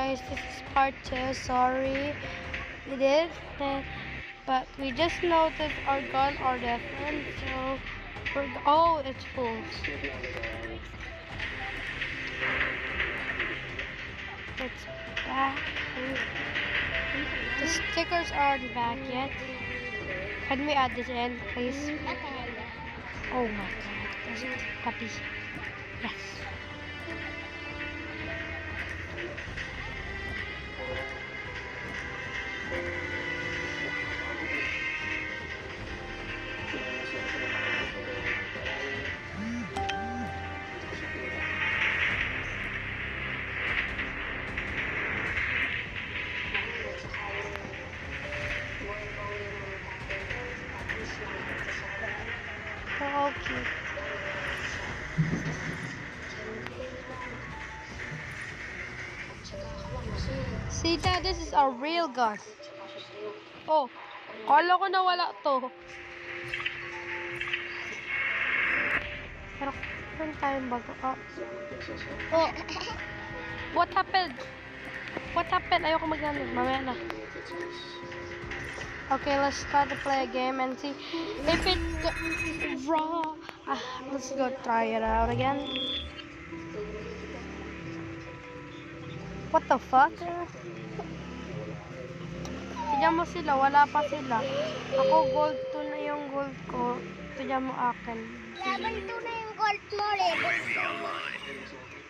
guys, this is part 2. Sorry we did, but we just noticed our gun are different, so oh, it's full. It's back. The stickers aren't back yet. Can we add this in, please? Oh my god, that's a puppy. Yes. Oh, cute. Sita, this is a real gun. Oh, kala ko na wala to. Pero meron tayong bago. Oh. What happened? What happened? Ayoko magano. Mamaya na. Okay, let's try to play a game and see if it raw. Let's go try it out again. What the fuck? Tignan mo sila, wala pa sila. Ako gold 2 na yung gold ko. Tignan mo akin. Level 2 na yung gold mo, level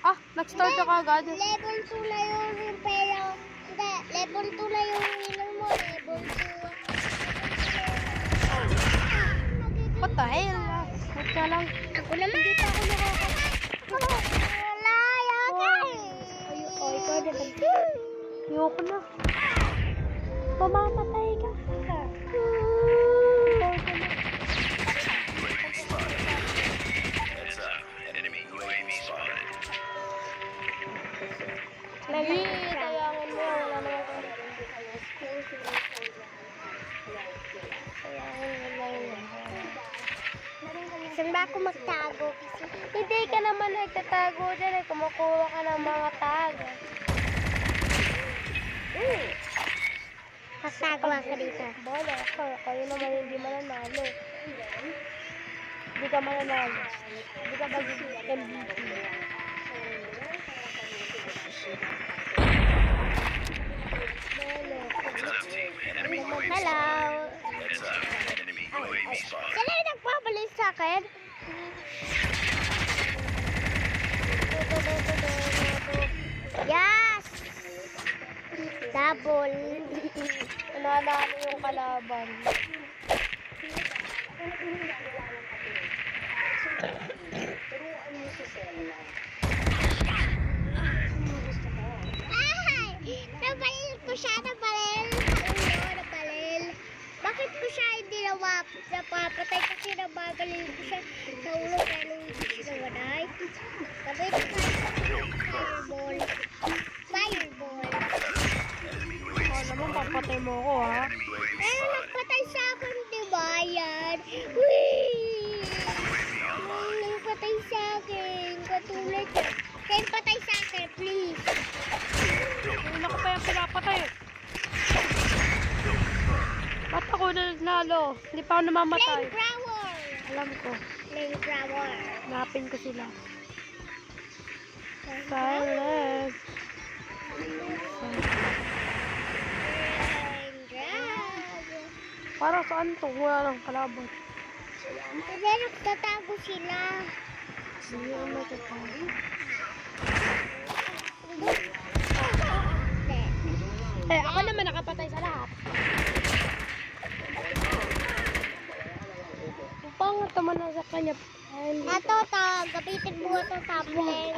2. Nag-start ka agad. Level 2 na yung pero hindi, level 2 na yung winner mo, level 2. What the hell? Wait ka lang. Ako naman. Hindi pa ako wala, yakay. Ayoko na. Mamamatay ka. Enemy UAV spotted. Lagi, tayangan mo. Wala naman ka. Saan ba ako magtago? Hindi ka naman nagtatago dyan eh. Kumukuha ka ng mga tag. Magtago ka dito. Bala ka. Kayo naman hindi mananalo. Hindi ka mananalo. Hindi ka magiging MVP. Enemy UAV Hello. Heads up. Enemy UAV spotted. Saan yung nagpapalit sa akin? Yes! Double. Nanalo yung kalaban. Ay! Napalil ko siya, napalil. Napalil. Bakit ko siya hindi napapatay kasi nababalil ko siya sa ulo pero hindi siya nawaday? Kapit ka fireball. Fireball. Oh, naman papatay mo ako ha. Eh, nagpatay sa akin, di ba yan? Whee! Nagpatay sa akin. Katulad yan. Kaya patay sa akin, please. Hindi ko pa yung pinapatay. Ba't ako nanalo? Hindi pa ako namamatay. Flamethrower! Alam ko. Flamethrower. Hanapin ko sila. Silence. Para saan to? Wala lang kalaban. Kasi nagtatago sila. Hindi ako matatago. Ako naman nakapatay sa lahat. Ang pangat naman na sa kanya. Ito, gapitin mo ito tablet.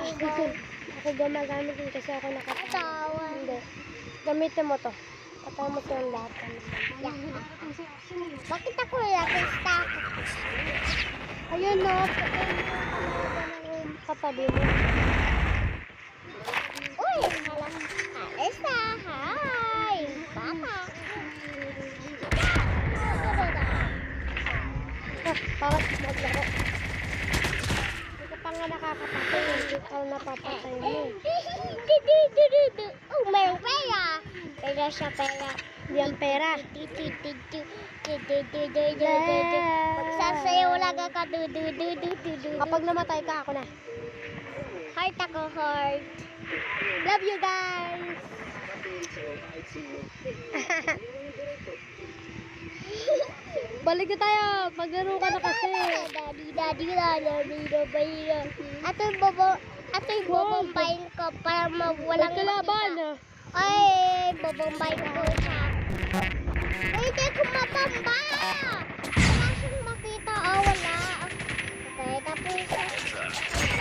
Ako gumagamit din kasi ako nakapatay. Hindi. Gamitin mo to. Patay mo to yung lahat. Bakit ako yung stack? Ayun no. Katabi mo. Uy, alis na. Hi! Papa! Bakit maglaro? Hindi ka pa nga nakakapatay. Hindi ka napapatay mo. Oh, meron pera siya, pera. Yan pera. Magsasayaw lang ako. Kapag namatay ka, ako na. Heart ako, heart. Love you guys. Balik na tayo. Maglaro ka na kasi. Ito yung bobombayin ko para mawalang Magkalaban. Ay, bobombayin ko siya. Ay, hindi ko mabamba. Wala siyang makita. Oh, wala. Okay, tapos. Heads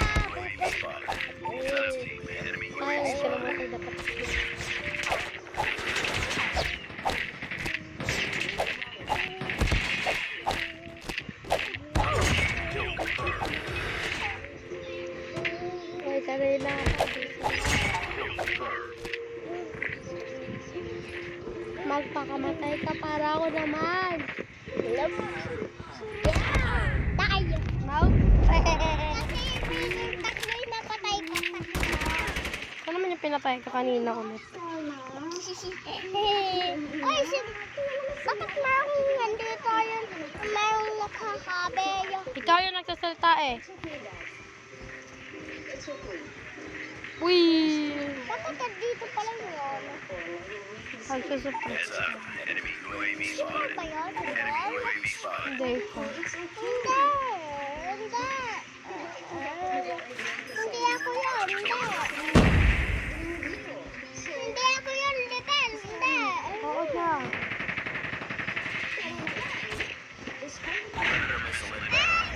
up. UAV spotted. South team, enemy Ay, UAV sila spotted. mo dapat. Ay, kanina. Magpakamatay ka para ako naman. Yeah. Tayo. Mouth. Kasi yung tatlo'y napatay ka. Ano naman yung pinatay ka kanina ulit? Ay, bakit merong nandito yun? Merong nakakabeyo. Ikaw yung nagsasalita eh. Uy! Bakit nandito pala yun? Nagsusuppress. Heads up. Enemy UAV spotted. Ba yun? Enemy UAV spotted. Hindi ko. Hindi. Hindi. Hindi ako yun. Hindi. Hindi ako yun, Litel. Hindi. Oo na. Predator missile inbound.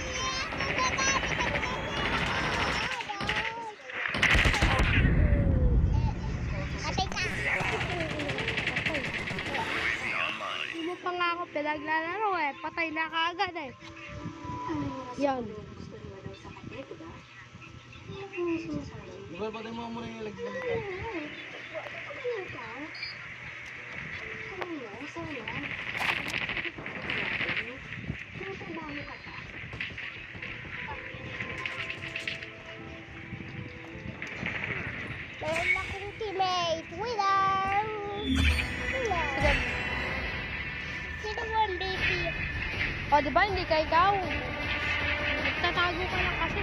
Patay ka. UAV online. Hindi mo pa nga ako pinaglalaro eh. Patay na kaagad eh. Yan. Diba, patay mo muna yung lagyan. Meron akong teammate. Winner. Winner. Sino mo ang baby? O, di ba hindi ka ikaw? Nagtatago ka lang kasi.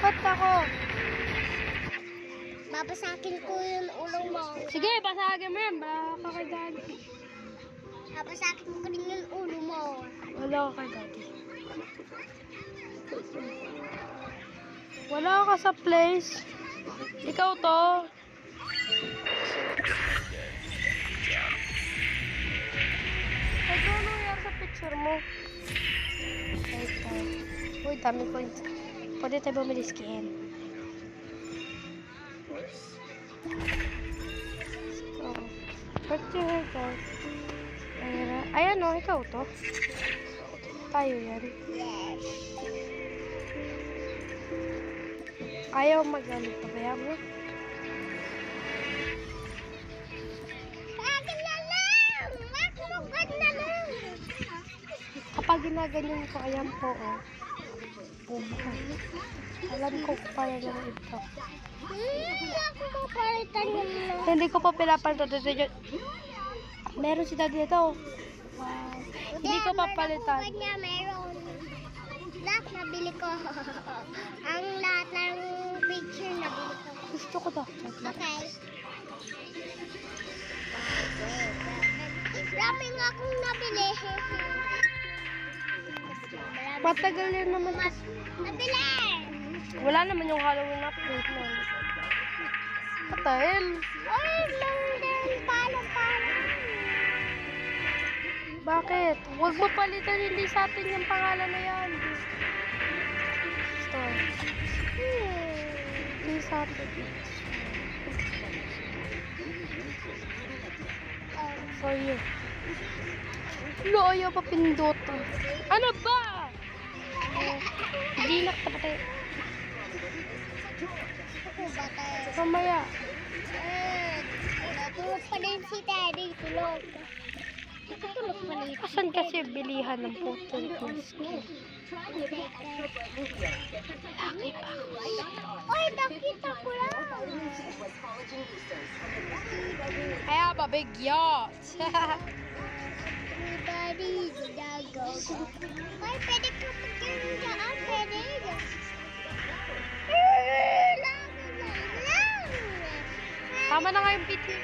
Ba't ako? Babasakin ko yung ulo mo. Sige, basagin mo yan. Baka kay daddy. Babasakin ko rin yung ulo mo. Wala ka kay daddy. Wala ka sa place. Ikaw to. Ay, ano yan sa picture mo? Wait, uy, dami ko. Pwede tayo bumili skin. So, what's your hair, guys? Ayan o, ikaw to. Tayo yan. Yes. Ayaw mag-ano pa kaya mo? Akin na lang! Makukukan na lang! Kapag ginaganyan ko, ayan po, oh. Alam ko pala na ito. Ako mapalitan yun lang. Hindi ko pa pinapalitan. Meron si daddy ito. Wow. Hindi ko papalitan. Meron niya, meron. Lahat nabili ko. Ang lahat ng picture nabili ko. Gusto ko to. Okay. Marami nga akong nabili. Matagal yun naman. Nabili! Wala naman yung Halloween update mo. Patayin. Ay, London! Palo. Bakit? Huwag mo palitan. Hindi sa atin yung pangalan na yan. Store. Hindi sa atin. For you. Lo, ayaw pa pinduto. Ano ba? Hindi nakapatay. Ako ba tayo? Mamaya. Tulog pa din si Teddy. Tulog. Tulog pa din. Asan kasi bilihan ng photo ko? Bakit? I have a big yacht. Everybody, go. Ay, pwede ka mag-gano'n dyan. Pwede. Tama na nga yung video.